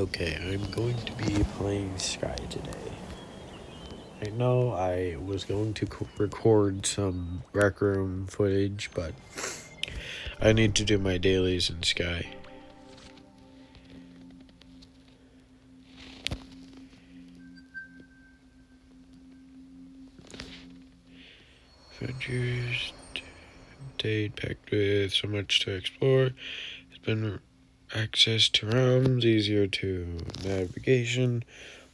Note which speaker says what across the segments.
Speaker 1: Okay, I'm going to be playing Sky today. I know I was going to record some Rec Room footage, but I need to do my dailies in Sky. Adventures, date packed with so much to explore. It's been access to realms, easier to navigation,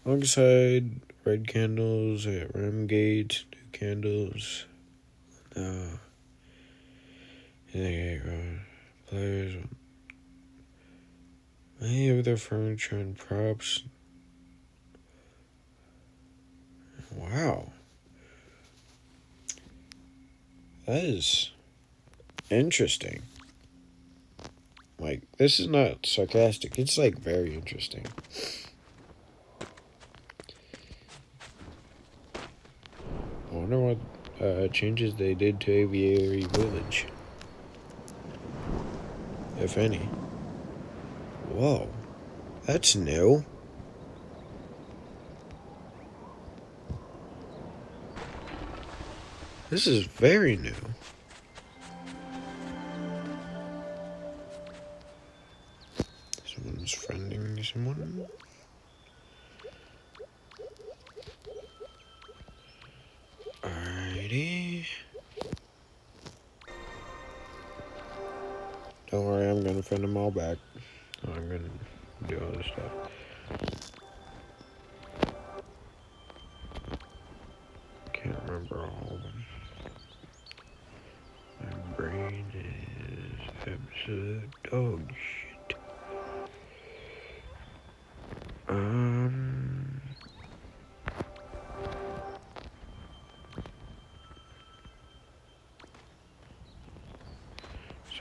Speaker 1: alongside red candles at realm gates, new candles. Players, many of their furniture and props. Wow, that is interesting. Like, this is not sarcastic. It's, like, very interesting. I wonder what changes they did to Aviary Village. If any. Whoa, that's new. This is very new. Someone's friending someone. Alrighty. Don't worry, I'm gonna friend them all back. I'm gonna do all this stuff. Can't remember all of them. My brain is absolute dog shit.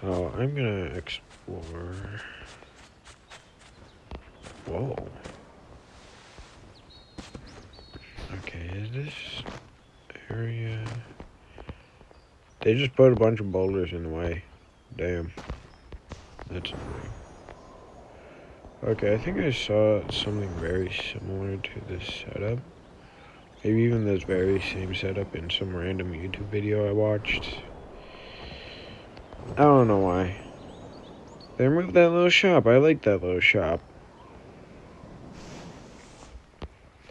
Speaker 1: So I'm gonna explore. Whoa. Okay, is this area? They just put a bunch of boulders in the way. Damn. That's annoying. Okay, I think I saw something very similar to this setup. Maybe even this very same setup in some random YouTube video I watched. I don't know why. They removed that little shop. I like that little shop.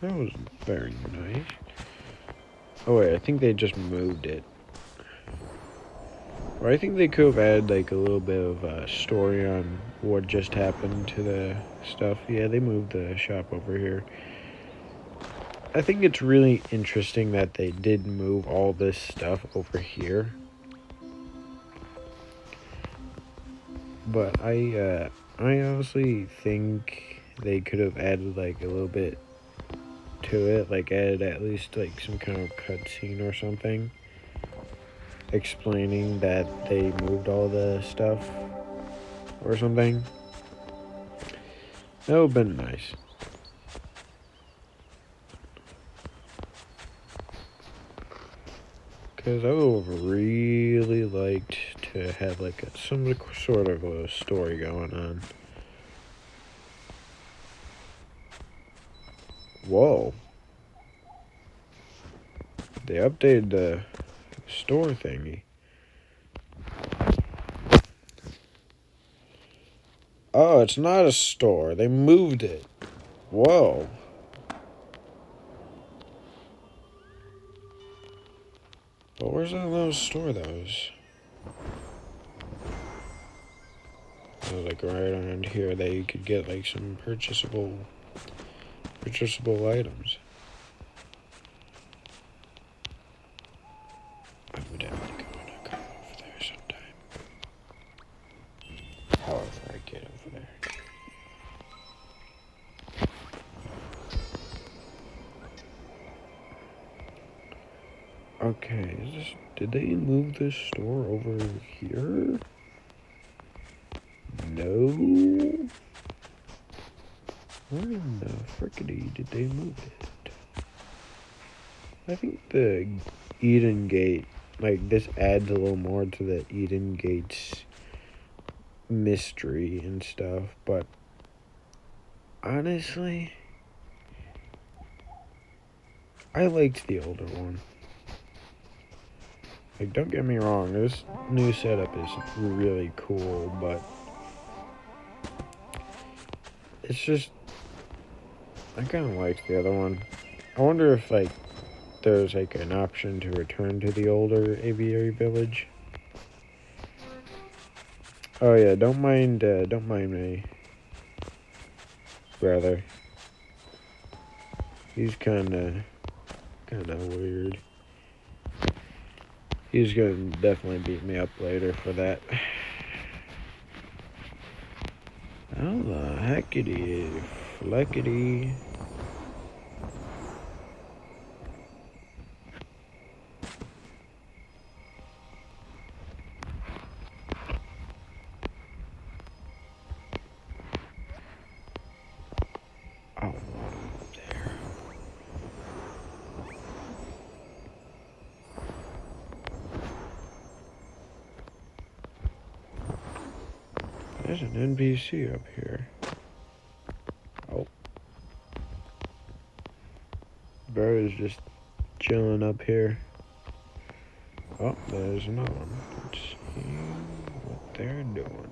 Speaker 1: That was very nice. Oh wait, I think they just moved it. Or I think they could have added like a little bit of a story on what just happened to the stuff. Yeah, they moved the shop over here. I think it's really interesting that they did move all this stuff over here. But I honestly think they could have added like a little bit to it, like added at least like some kind of cutscene or something explaining that they moved all the stuff or something. That would have been nice. Because I would have really liked to have like some sort of a story going on. Whoa. They updated the store thingy. Oh, it's not a store. They moved it. Whoa. But where's that little store that was? Oh, like right around here that you could get like some purchasable items. I would definitely go over there sometime. However I get over there. Okay, did they move this store over here? No. Where in the frickety did they move it? I think the Eden Gate, like this adds a little more to the Eden Gate's mystery and stuff, but Honestly, I liked the older one. Like, don't get me wrong, this new setup is really cool, but it's just, I kind of liked the other one. I wonder if, like, there's, like, an option to return to the older aviary village. Oh, yeah, don't mind me, brother. He's kinda weird. He's gonna definitely beat me up later for that. How the heckity fleckity. Oh, there. There's an NPC up here. Oh. Bro is just chilling up here. Oh, there's another one. Let's see what they're doing.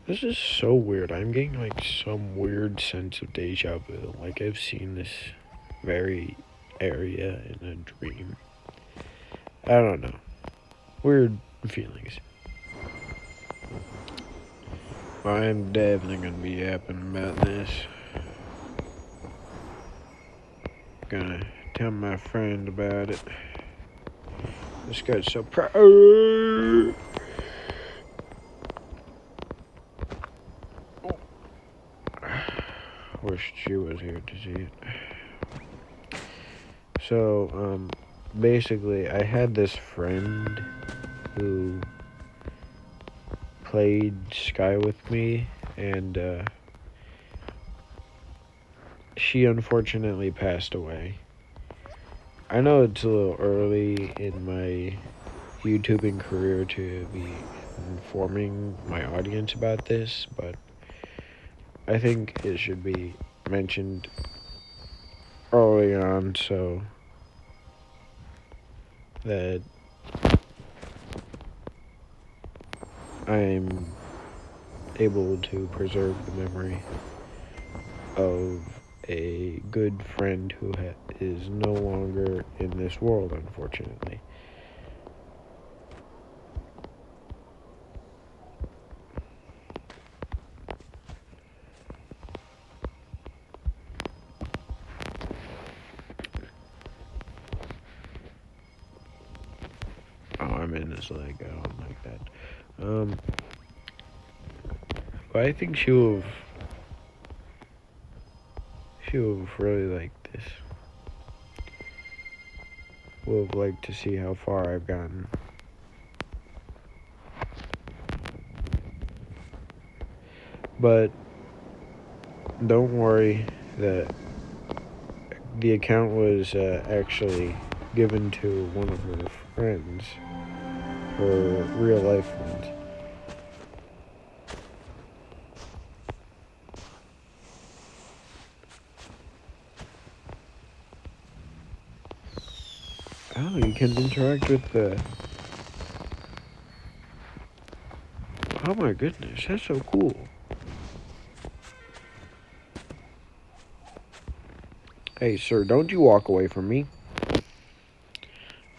Speaker 1: This is so weird. I'm getting like some weird sense of deja vu. Like I've seen this very area in a dream. I don't know. Weird feelings. I'm definitely gonna be yapping about this. Gonna tell my friend about it. This guy's so proud. Wish she was here to see it. So, basically, I had this friend who played Sky with me, and, she unfortunately passed away. I know it's a little early in my YouTubing career to be informing my audience about this, but I think it should be mentioned early on so that I'm able to preserve the memory of a good friend who is no longer in this world, unfortunately. Oh, I'm in this leg. I don't like that. But I think she will have really liked this. Will have liked to see how far I've gotten. But don't worry that the account was actually given to one of her friends, her real life friends. Oh, you can interact with the... Oh my goodness, that's so cool. Hey, sir, don't you walk away from me.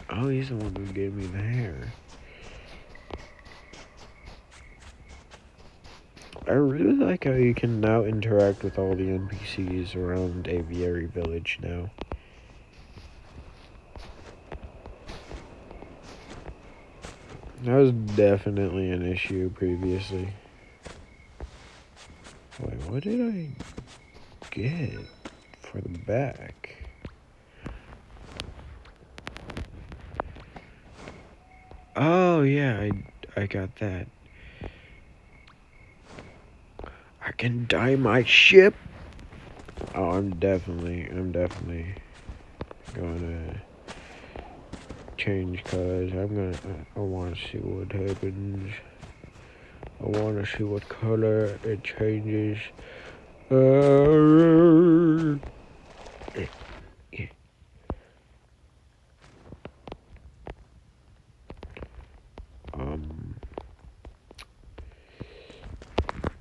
Speaker 1: Oh, he's the one who gave me the hair. I really like how you can now interact with all the NPCs around Aviary Village now. That was definitely an issue previously. Wait, what did I get for the back? Oh, yeah, I got that. I can dye my ship. Oh, I'm definitely gonna change colors. I want to see what happens. I want to see what color it changes.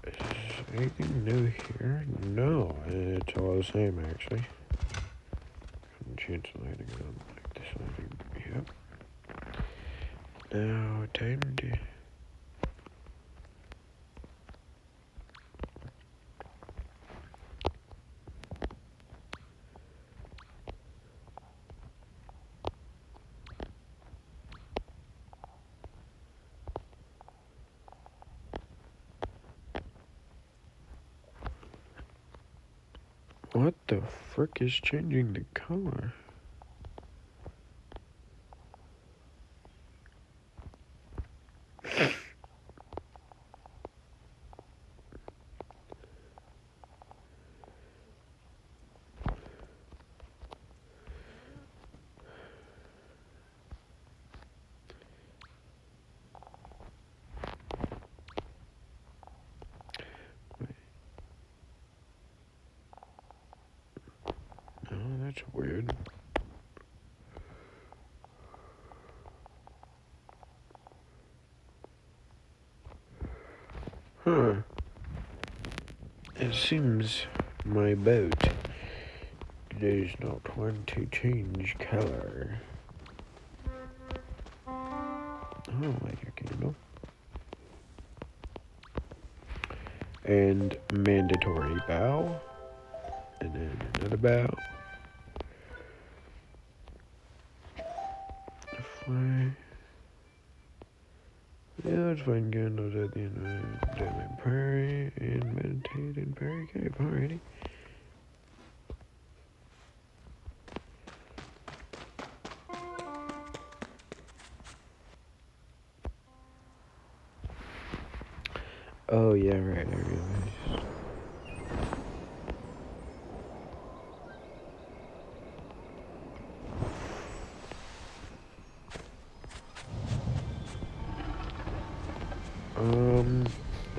Speaker 1: Is anything new here? No, it's all the same actually. Change the lighting on like this lighting. Yep. Now time to. What the frick is changing the color? Oh, that's weird. Huh. It seems my boat does not want to change color. Oh, like a candle. And mandatory bow. And then another bow. Fly. Yeah, let's find candles at the end of Diamond Prairie and meditate in Prairie Cave. Alrighty. Oh, yeah, right, I realized.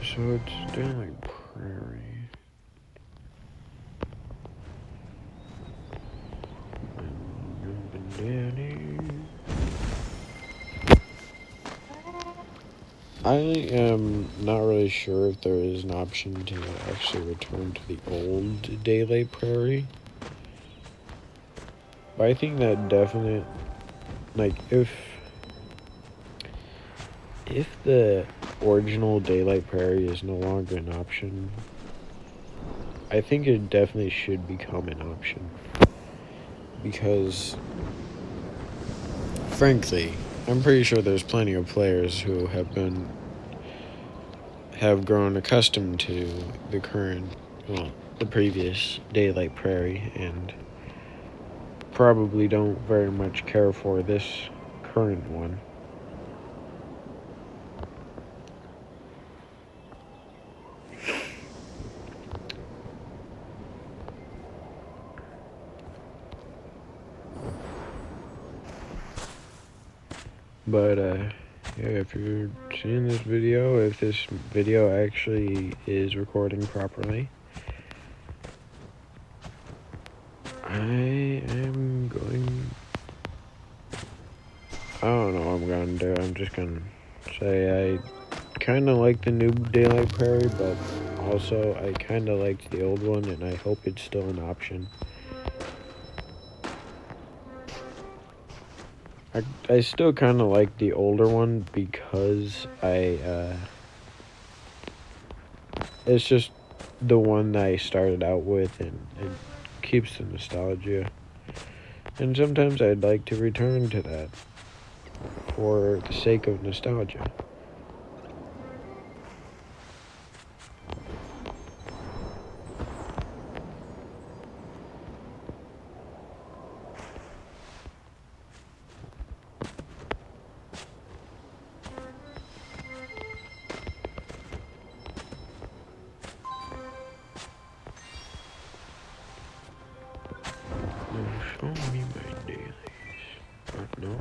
Speaker 1: So it's Daily Prairie. I am not really sure if there is an option to actually return to the old Daily Prairie. But I think that definite, like, if the original Daylight Prairie is no longer an option, I think it definitely should become an option. Because, frankly, I'm pretty sure there's plenty of players who have grown accustomed to the previous Daylight Prairie, and probably don't very much care for this current one. But, yeah, if you're seeing this video, if this video actually is recording properly, I don't know what I'm gonna do. I'm just gonna say I kind of like the new Daylight Prairie, but also I kind of liked the old one, and I hope it's still an option. I still kind of like the older one because it's just the one that I started out with, and it keeps the nostalgia. And sometimes I'd like to return to that for the sake of nostalgia. Show me my dailies. No.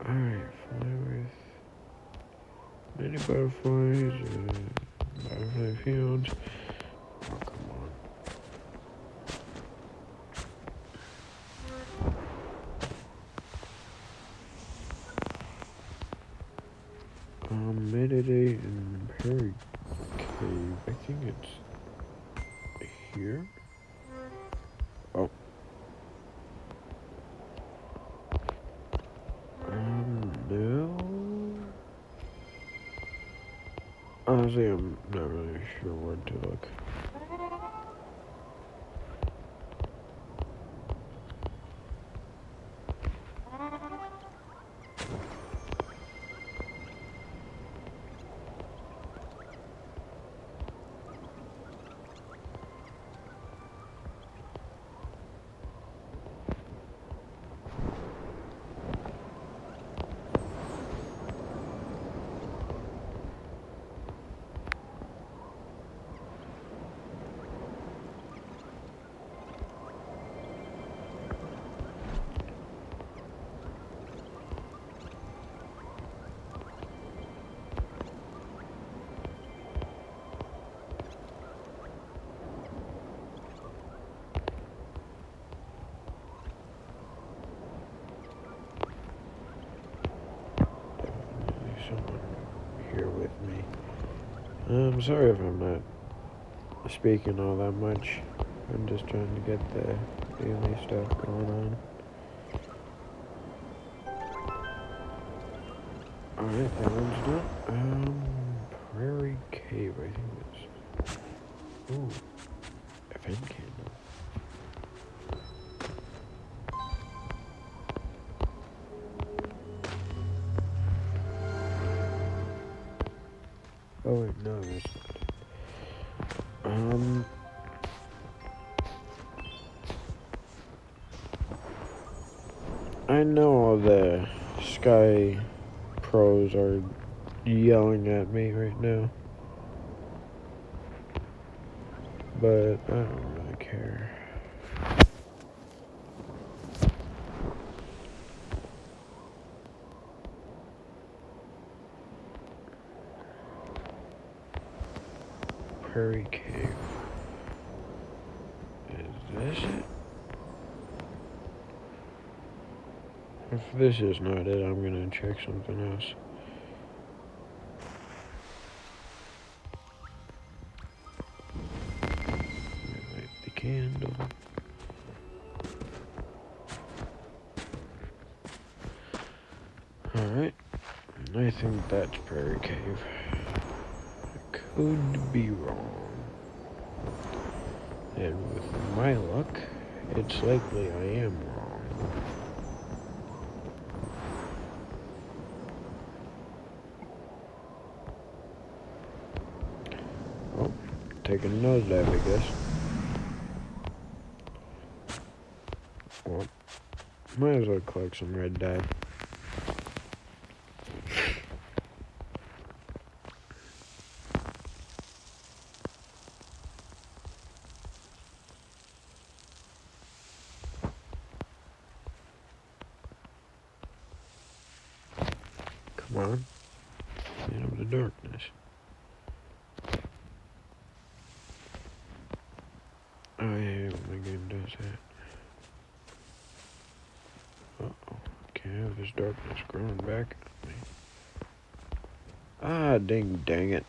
Speaker 1: Alright, fly with many butterflies, butterfly fields. Oh, come on. Meditate in Perry Cave. I think it's here. Oh. No. Honestly, I'm not really sure where to look. Someone here with me. I'm sorry if I'm not speaking all that much. I'm just trying to get the daily stuff going on. Alright, that one's done. Prairie Cave, I think it's... Ooh, event candle. Oh wait, no, that's not it. I know all the Sky pros are yelling at me right now, but I don't really care. Prairie Cave. Is this it? If this is not it, I'm gonna check something else. Light the candle. Alright. I think that's Prairie Cave. I could be wrong. And with my luck, it's likely I am wrong. Oh, taking a nosedive, I guess. Well, might as well collect some red dye. Come on. Into the darkness. I hate when the game does that. Uh-oh. Can't have this darkness growing back at me. Ah, dang it.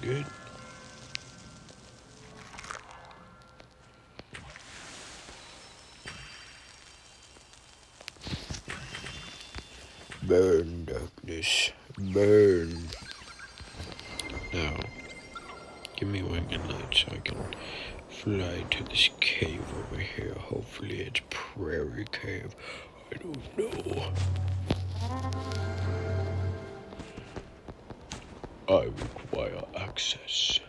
Speaker 1: Good. Burn, darkness. Burn. Now, give me wing and light so I can fly to this cave over here. Hopefully it's mystery cave? I don't know. I require access.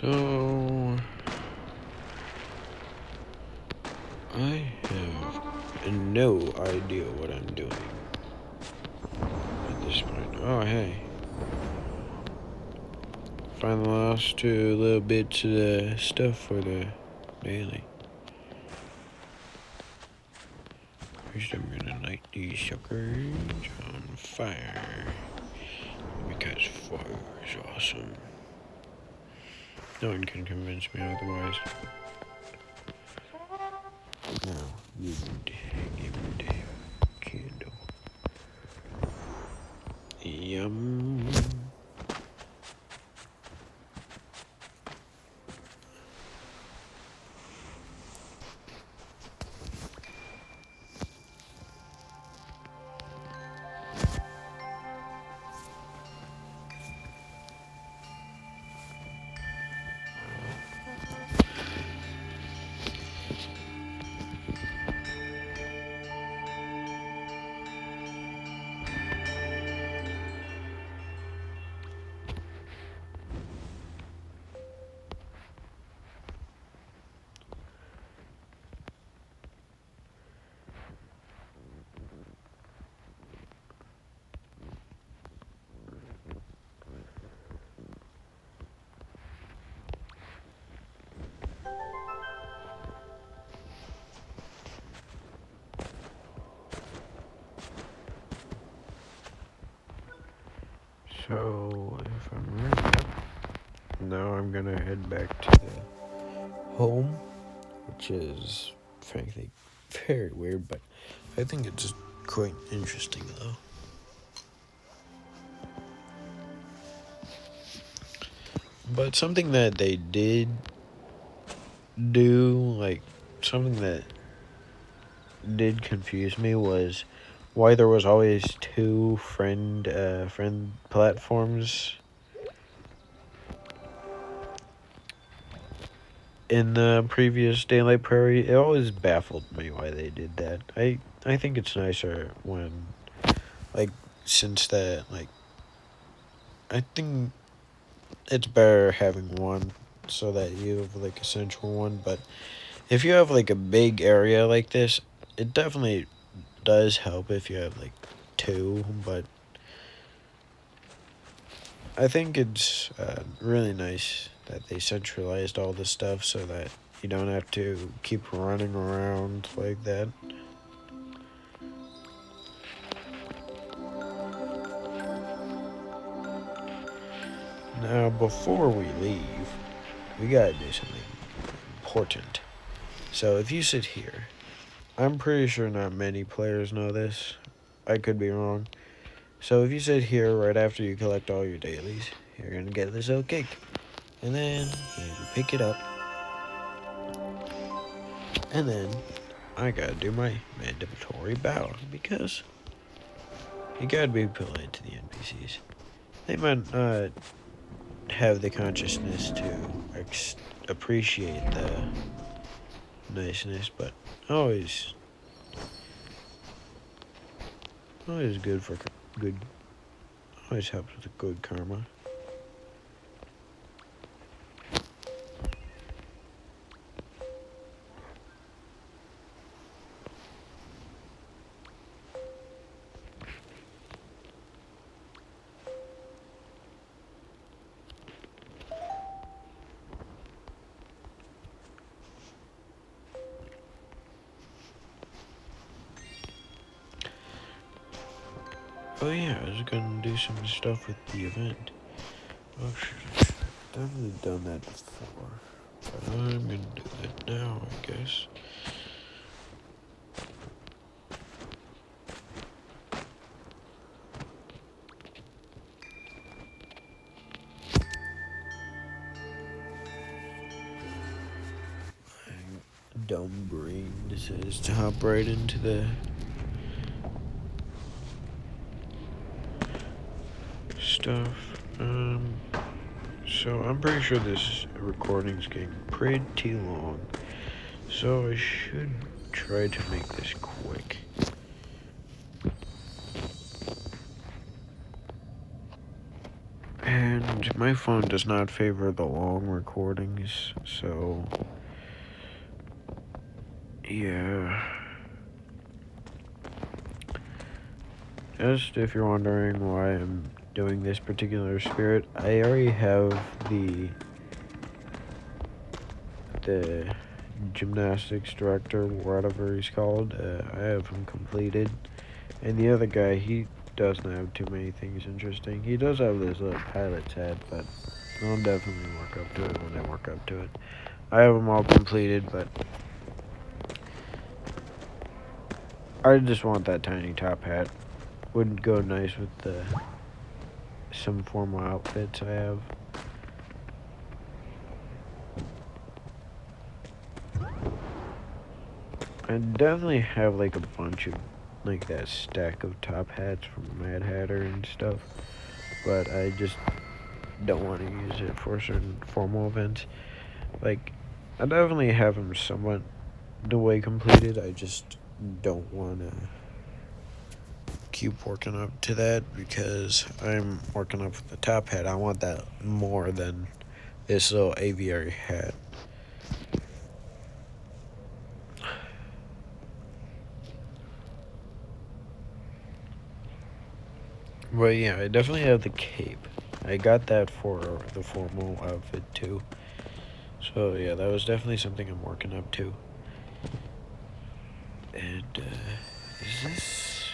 Speaker 1: So I have no idea what I'm doing at this point. Oh, hey. Finally lost two little bits of the stuff for the daily. First, I'm gonna light these suckers on fire. Because fire is awesome. No one can convince me otherwise. Now, give me the candle. Yum. So, if I'm right, now I'm gonna head back to the home, which is, frankly, very weird, but I think it's quite interesting, though. But something that they did do, like, something that did confuse me was why there was always two friend platforms in the previous Daylight Prairie. It always baffled me why they did that. I think it's nicer when, like, since that, like, I think it's better having one so that you have, like, a central one, but if you have, like, a big area like this, it definitely does help if you have, like, two, but I think it's really nice that they centralized all this stuff so that you don't have to keep running around like that. Now, before we leave, we gotta do something important. So if you sit here, I'm pretty sure not many players know this. I could be wrong. So if you sit here right after you collect all your dailies, you're gonna get this little cake. And then you pick it up. And then I gotta do my mandatory bow because you gotta be polite to the NPCs. They might not have the consciousness to appreciate the niceness, but always good for good. Always helps with the good karma. Oh yeah, I was gonna do some stuff with the event. Oh shit, I've definitely done that before. But I'm gonna do that now, I guess. dumb brain decides to hop right into the stuff. So I'm pretty sure this recording's getting pretty long. So I should try to make this quick. And my phone does not favor the long recordings, so yeah. Just if you're wondering why I'm doing this particular spirit, I already have the gymnastics director, whatever he's called. I have him completed, and the other guy, he doesn't have too many things interesting. He does have this little pilot's hat, but I'll definitely work up to it when I work up to it. I have them all completed, but I just want that tiny top hat. Wouldn't go nice with some formal outfits I have. I definitely have like a bunch of like that stack of top hats from Mad Hatter and stuff, but I just don't want to use it for certain formal events. Like, I definitely have them somewhat the way completed. I just don't want to keep working up to that because I'm working up with the top hat. I want that more than this little aviary hat. But yeah, I definitely have the cape. I got that for the formal outfit too. So yeah, that was definitely something I'm working up to. And is this?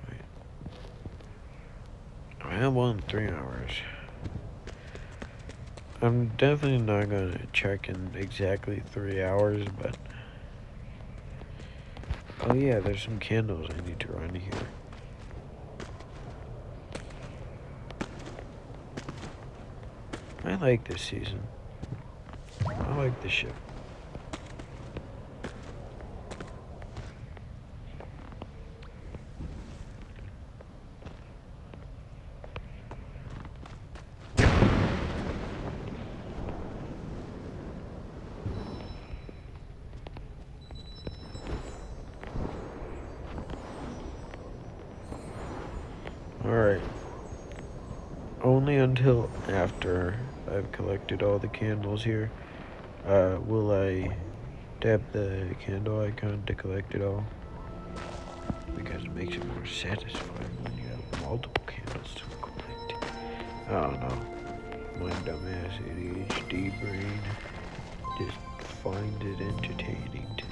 Speaker 1: Wait. I have one in 3 hours. I'm definitely not gonna check in exactly 3 hours, but oh yeah, there's some candles I need to run here. I like this season. I like the ship. Alright. Only until after I've collected all the candles here will I tap the candle icon to collect it all. Because it makes it more satisfying when you have multiple candles to collect. I don't know. My dumbass ADHD brain just finds it entertaining to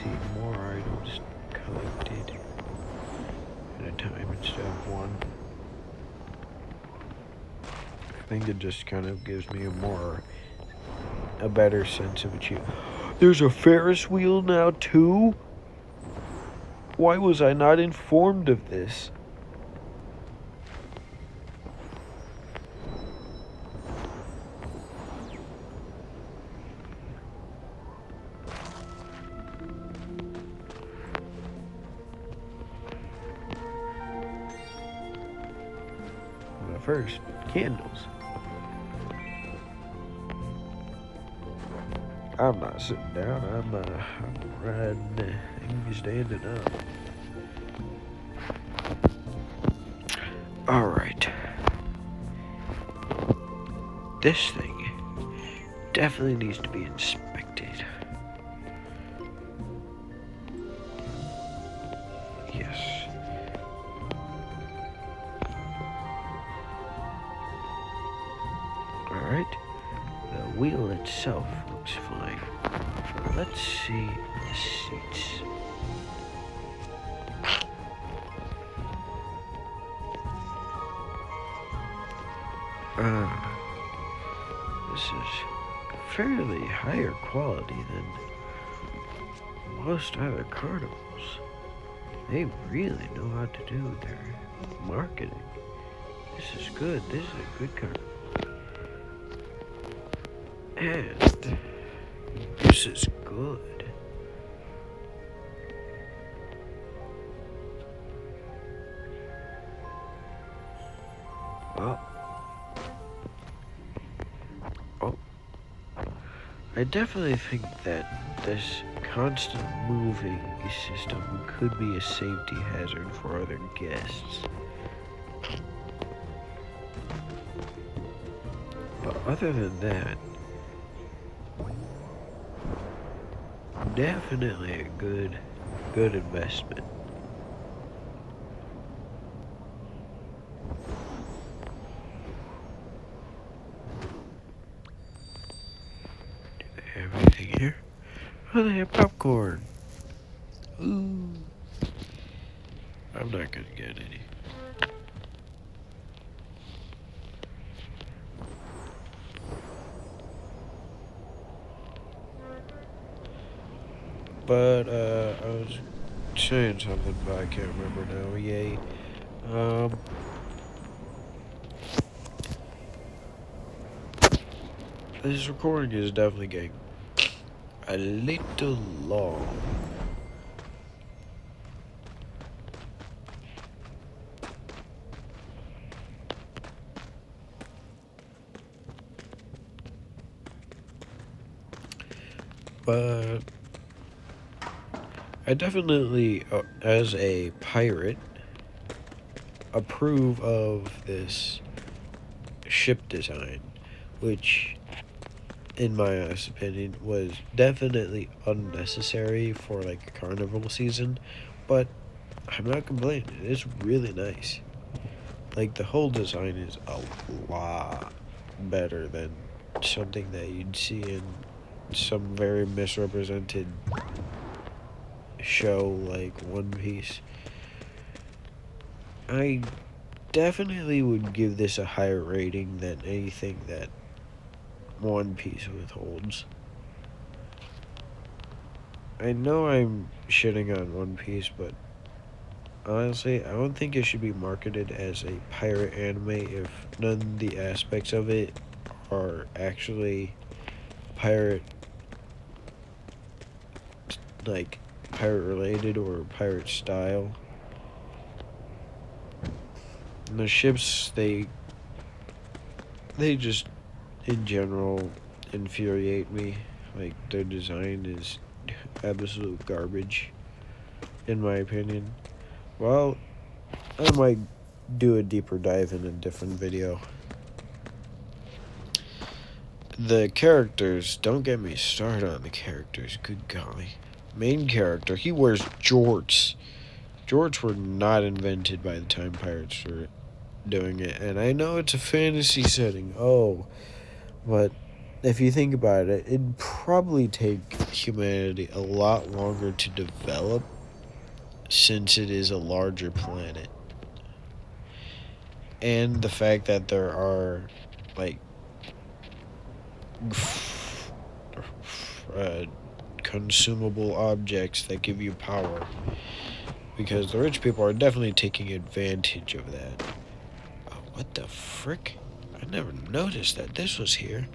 Speaker 1: see more items collected at a time instead of one. I think it just kind of gives me a better sense of achievement. There's a Ferris wheel now too? Why was I not informed of this? But first, candles. I'm not sitting down, I'm riding, I'm standing up. Alright. This thing definitely needs to be inspected. Yes. Alright. The wheel itself looks fine. Let's see the seats. This is fairly higher quality than most other carnivals. They really know how to do their marketing. This is good. This is a good carnival. And this is good. Well, oh, I definitely think that this constant moving system could be a safety hazard for other guests. But other than that, definitely a good investment. Do they have anything here? Oh, they have popcorn. Ooh. I'm not gonna get any. But I was saying something, but I can't remember now. Yay. This recording is definitely getting a little long. But I definitely, as a pirate, approve of this ship design, which, in my honest opinion, was definitely unnecessary for like a carnival season, but I'm not complaining. It's really nice. Like, the whole design is a lot better than something that you'd see in some very misrepresented show like One Piece. I definitely would give this a higher rating than anything that One Piece withholds. I know I'm shitting on One Piece, but honestly, I don't think it should be marketed as a pirate anime if none of the aspects of it are actually pirate, like pirate related or pirate style. And the ships, they just in general infuriate me. Like, their design is absolute garbage, in my opinion. Well, I might do a deeper dive in a different video. The characters, don't get me started on the characters, good golly. Main character, he wears jorts. Jorts were not invented by the time pirates were doing it, and I know it's a fantasy setting, but if you think about it, it'd probably take humanity a lot longer to develop since it is a larger planet. And the fact that there are, like, consumable objects that give you power. Because the rich people are definitely taking advantage of that. Oh, what the frick? I never noticed that this was here.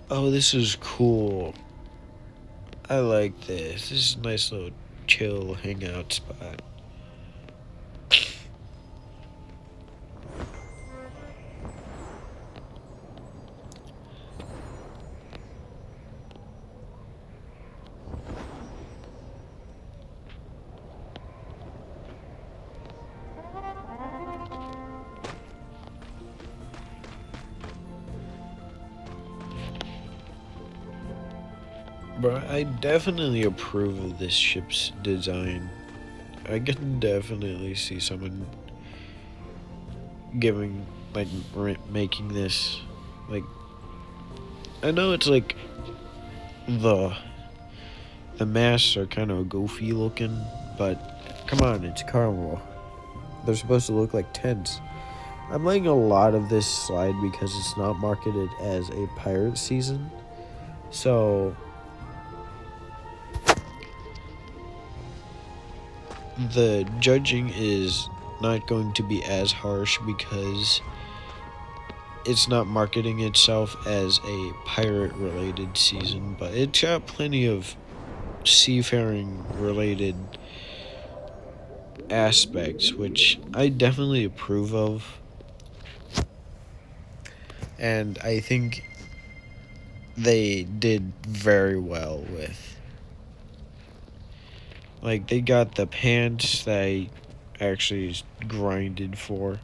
Speaker 1: Oh, this is cool. I like this. This is a nice little chill hangout spot. But I definitely approve of this ship's design. I can definitely see someone making this, like, I know it's like the masts are kind of goofy looking, but come on, it's Carnival. They're supposed to look like tents. I'm letting a lot of this slide because it's not marketed as a pirate season, so the judging is not going to be as harsh because it's not marketing itself as a pirate related season, but it's got plenty of seafaring related aspects, which I definitely approve of. And I think they did very well with. Like, they got the pants that I actually grinded for.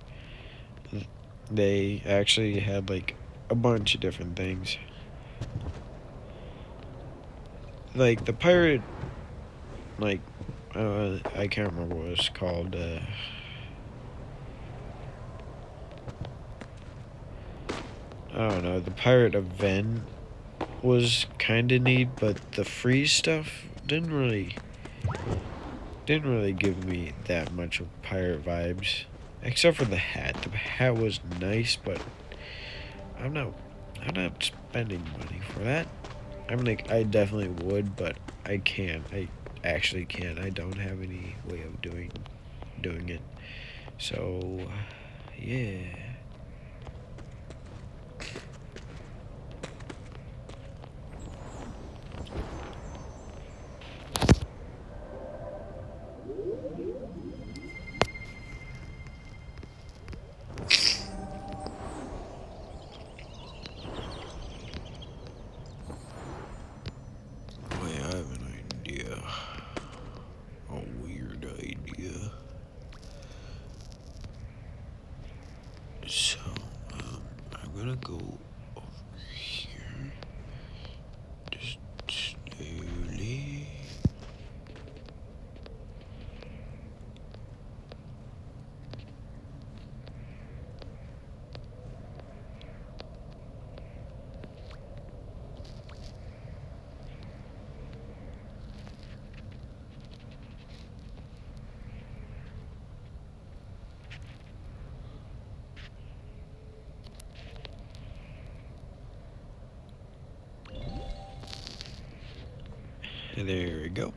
Speaker 1: They actually had, like, a bunch of different things. Like, the pirate, like, I can't remember what it's called. I don't know. The pirate event was kind of neat, but the free stuff didn't really give me that much of pirate vibes, except for the hat. The hat was nice, but I'm not I'm not spending money for that. I'm like, I definitely would, but I can't. I actually can't. I don't have any way of doing it. So, yeah. Wait, I have an idea. A weird idea. So, I'm gonna go over here. Just slowly. There we go.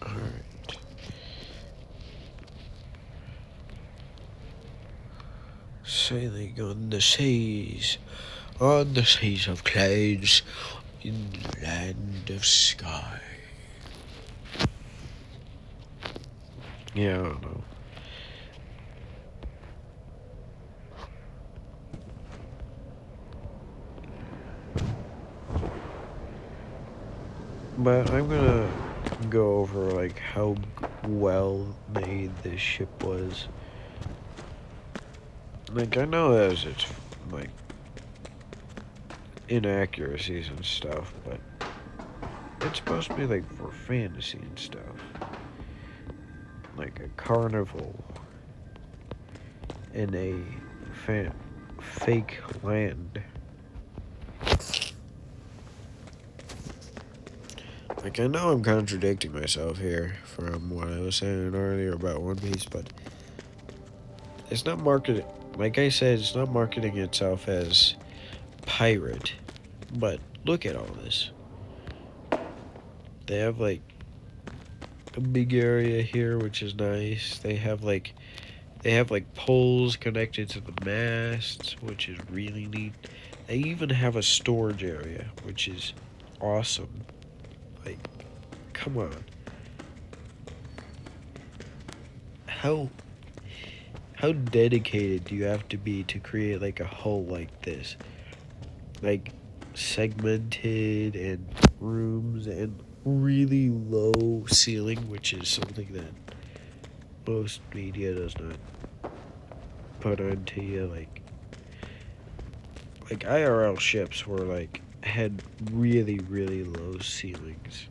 Speaker 1: Alright. Sailing on the seas of clouds, in the land of sky. Yeah, I don't know. But I'm gonna go over like how well made this ship was. Like, I know there's its like inaccuracies and stuff, but it's supposed to be like for fantasy and stuff. Like a carnival in a fake land. Like, I know I'm contradicting myself here from what I was saying earlier about One Piece, but it's not marketed. Like I said, it's not marketing itself as pirate. But look at all this. They have like a big area here, which is nice. They have like poles connected to the masts, which is really neat. They even have a storage area, which is awesome. Like, come on. How how dedicated do you have to be to create like a hull like this? Like, segmented and rooms and really low ceiling, which is something that most media does not put onto you. Like IRL ships were like had really really low ceilings.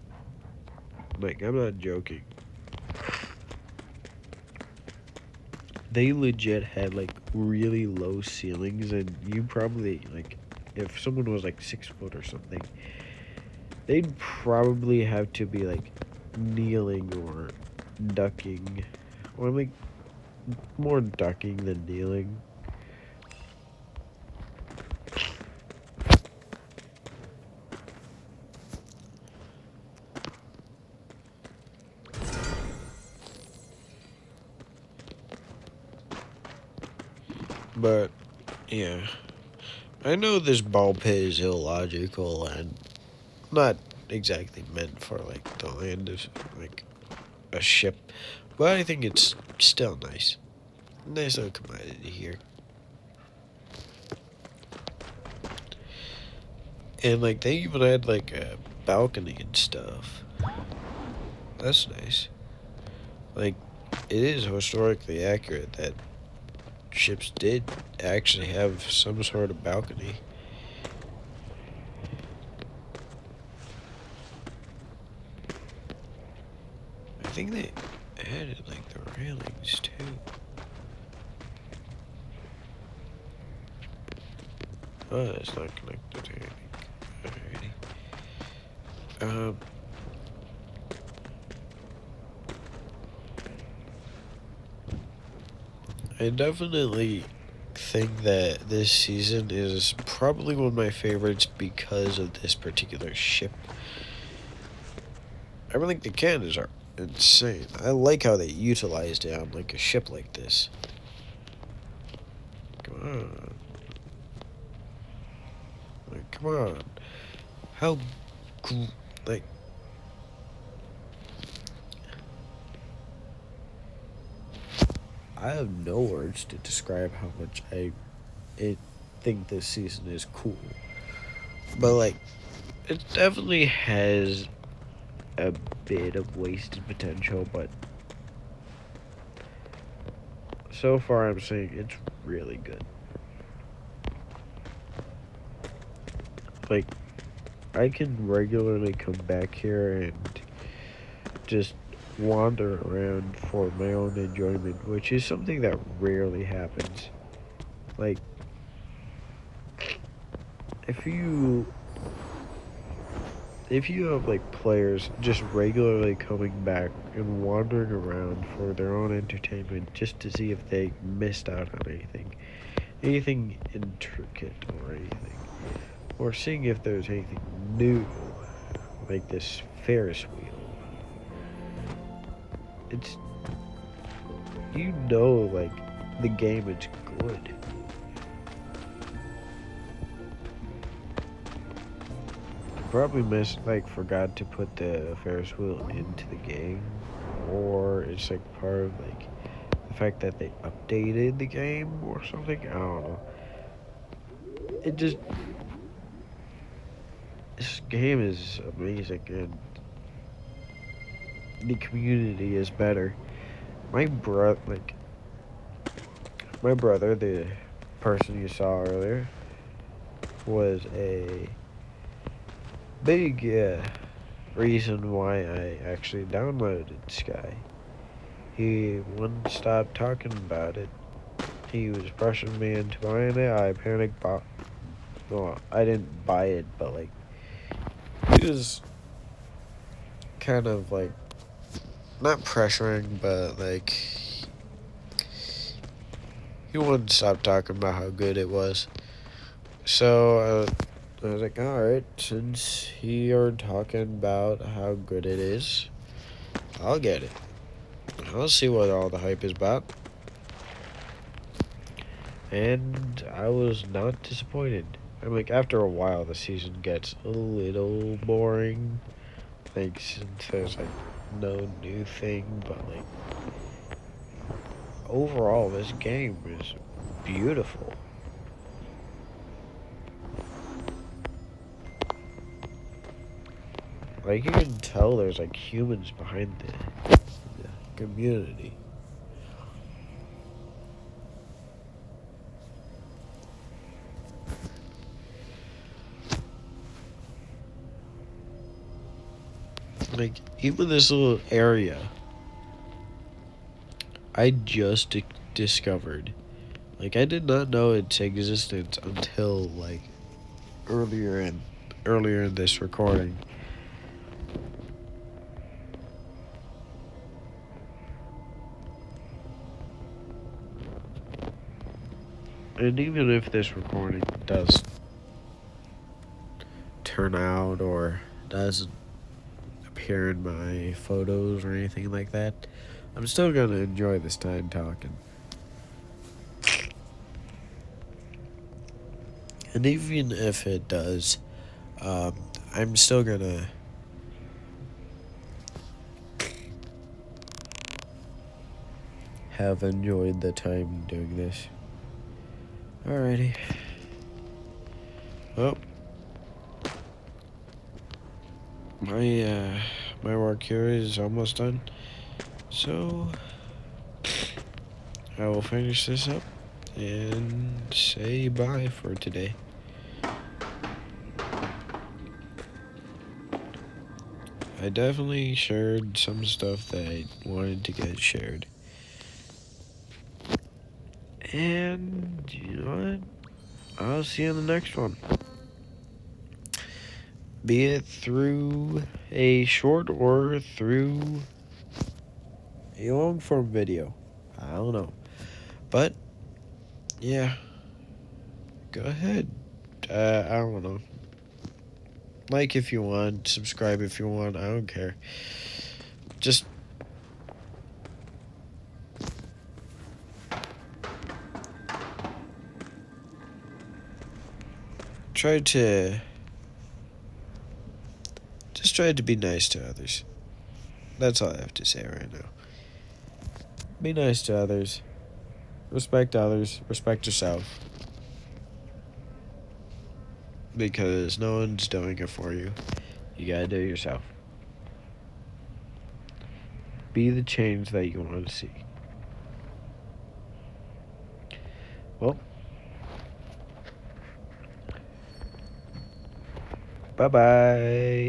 Speaker 1: Like, I'm not joking. They legit had like really low ceilings, and you probably like, if someone was like 6 foot or something, they'd probably have to be like kneeling or ducking, or like more ducking than kneeling. But yeah, I know this ball pit is illogical and not exactly meant for like the land of like a ship, but I think it's still nice. Nice little commodity here. And like they even had like a balcony and stuff. That's nice. Like it is historically accurate that ships did actually have some sort of balcony. I think they added like the railings too. Oh, it's not connected to anything. Alrighty. I definitely think that this season is probably one of my favorites because of this particular ship. I think the cannons are insane. I like how they utilized it on like a ship like this. Come on. Like, come on. How, like, I have no words to describe how much I think this season is cool. But, like, it definitely has a bit of wasted potential, but so far I'm saying it's really good. Like, I can regularly come back here and just wander around for my own enjoyment, which is something that rarely happens. Like, if you have like players just regularly coming back and wandering around for their own entertainment just to see if they missed out on anything intricate or anything, or seeing if there's anything new, like this Ferris wheel, it's, like the game is good. Probably forgot to put the Ferris wheel into the game, or it's like part of like the fact that they updated the game or something. I don't know. It just, this game is amazing and the community is better. My brother, the person you saw earlier, was a big reason why I actually downloaded Sky. He wouldn't stop talking about it. He was pressuring me into buying it. I panicked bought. Well, I didn't buy it, but like he was kind of like not pressuring, but like he wouldn't stop talking about how good it was. So I was like, all right, since you're talking about how good it is, I'll get it. I'll see what all the hype is about. And I was not disappointed. I'm like, after a while, the season gets a little boring. Like, since there's like no new thing, but like, overall, this game is beautiful. Like, you can tell there's like humans behind the community. Like, even this little area, I just discovered. Like, I did not know its existence until like earlier in this recording. And even if this recording does turn out or doesn't appear in my photos or anything like that, I'm still gonna enjoy this time talking. And even if it does, I'm still gonna have enjoyed the time doing this. Alrighty. Well, my work here is almost done, so I will finish this up and say bye for today. I definitely shared some stuff that I wanted to get shared. And you know what? I'll see you in the next one. Be it through a short or through a long form video. I don't know. But, yeah. Go ahead. I don't know. Like if you want, subscribe if you want, I don't care. Just try to be nice to others. That's all I have to say right now. Be nice to others. Respect others. Respect yourself. Because no one's doing it for you. You gotta do it yourself. Be the change that you want to see. Well, bye-bye.